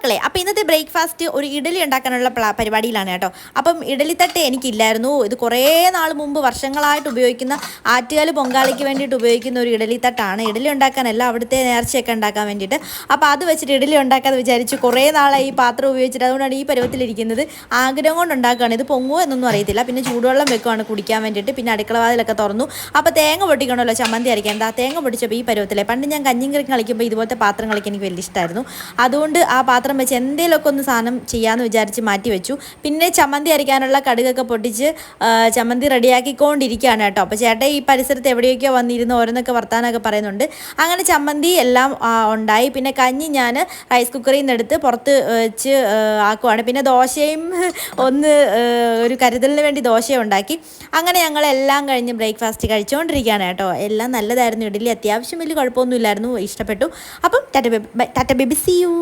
മക്കളെ, അപ്പോൾ ഇന്നത്തെ ബ്രേക്ക്ഫാസ്റ്റ് ഒരു ഇഡലി ഉണ്ടാക്കാനുള്ള പരിപാടിയിലാണ് കേട്ടോ. അപ്പം ഇഡലിത്തട്ട് എനിക്കില്ലായിരുന്നു. ഇത് കുറേ നാൾ മുമ്പ് വർഷങ്ങളായിട്ട് ഉപയോഗിക്കുന്ന ആറ്റുകാൽ പൊങ്കാലയ്ക്ക് വേണ്ടിയിട്ട് ഉപയോഗിക്കുന്ന ഒരു ഇഡലിത്തട്ടാണ്. ഇഡലി ഉണ്ടാക്കാനല്ല, അവിടുത്തെ നേർച്ചയൊക്കെ ഉണ്ടാക്കാൻ വേണ്ടിയിട്ട്. അപ്പോൾ അത് വെച്ചിട്ട് ഇഡലി ഉണ്ടാക്കാമെന്ന് വിചാരിച്ചു. കുറേ നാളായി ഈ പാത്രം ഉപയോഗിച്ചിട്ട്, അതുകൊണ്ടാണ് ഈ പരുവത്തിലിരിക്കുന്നത്. ആഗ്രഹം കൊണ്ട് ഉണ്ടാക്കുകയാണ്. ഇത് പൊങ്ങുമോ എന്നൊന്നും അറിയത്തില്ല. പിന്നെ ചൂടുവെള്ളം വെക്കുവാണ് കുടിക്കാൻ വേണ്ടിയിട്ട്. പിന്നെ അടുക്കള വാതിലൊക്കെ തുറന്നു. അപ്പോൾ തേങ്ങ പൊട്ടിക്കണമല്ലോ ചമ്മന്തി അരയ്ക്കാൻ. എന്താ തേങ്ങ പൊട്ടിച്ചപ്പോൾ ഈ പരുവത്തിലെ. പണ്ട് ഞാൻ കഞ്ഞിയും കറി കളിക്കുമ്പോൾ ഇതുപോലത്തെ പാത്രം കളിക്കാൻ എനിക്ക് വലിയ ഇഷ്ടമായിരുന്നു. അതുകൊണ്ട് ആ പാത്രം വെച്ച് എന്തെങ്കിലുമൊക്കെ ഒന്ന് സാധനം ചെയ്യാമെന്ന് വിചാരിച്ച് മാറ്റി വെച്ചു. പിന്നെ ചമ്മന്തി അരയ്ക്കാനുള്ള കടുകൊക്കെ പൊട്ടിച്ച് ചമ്മന്തി റെഡിയാക്കിക്കൊണ്ടിരിക്കുകയാണ് കേട്ടോ. അപ്പോൾ ചേട്ടൻ ഈ പരിസരത്ത് എവിടെയൊക്കെയോ വന്നിരുന്ന് ഓരോന്നൊക്കെ വർത്താനമൊക്കെ പറയുന്നുണ്ട്. അങ്ങനെ ചമ്മന്തി എല്ലാം ഉണ്ടായി. പിന്നെ കഞ്ഞി ഞാൻ റൈസ് കുക്കറിൽ നിന്ന് എടുത്ത് പുറത്ത് വെച്ച് ആക്കുവാണ്. പിന്നെ ദോശയും ഒരു കരുതലിന് വേണ്ടി ദോശയും ഉണ്ടാക്കി. അങ്ങനെ ഞങ്ങളെല്ലാം കഴിഞ്ഞ് ബ്രേക്ക്ഫാസ്റ്റ് കഴിച്ചുകൊണ്ടിരിക്കുകയാണ് കേട്ടോ. എല്ലാം നല്ലതായിരുന്നു. ഇഡലി അത്യാവശ്യം വലിയ കുഴപ്പമൊന്നുമില്ലായിരുന്നു, ഇഷ്ടപ്പെട്ടു. അപ്പം ടാറ്റ ബേബി, സീ യു.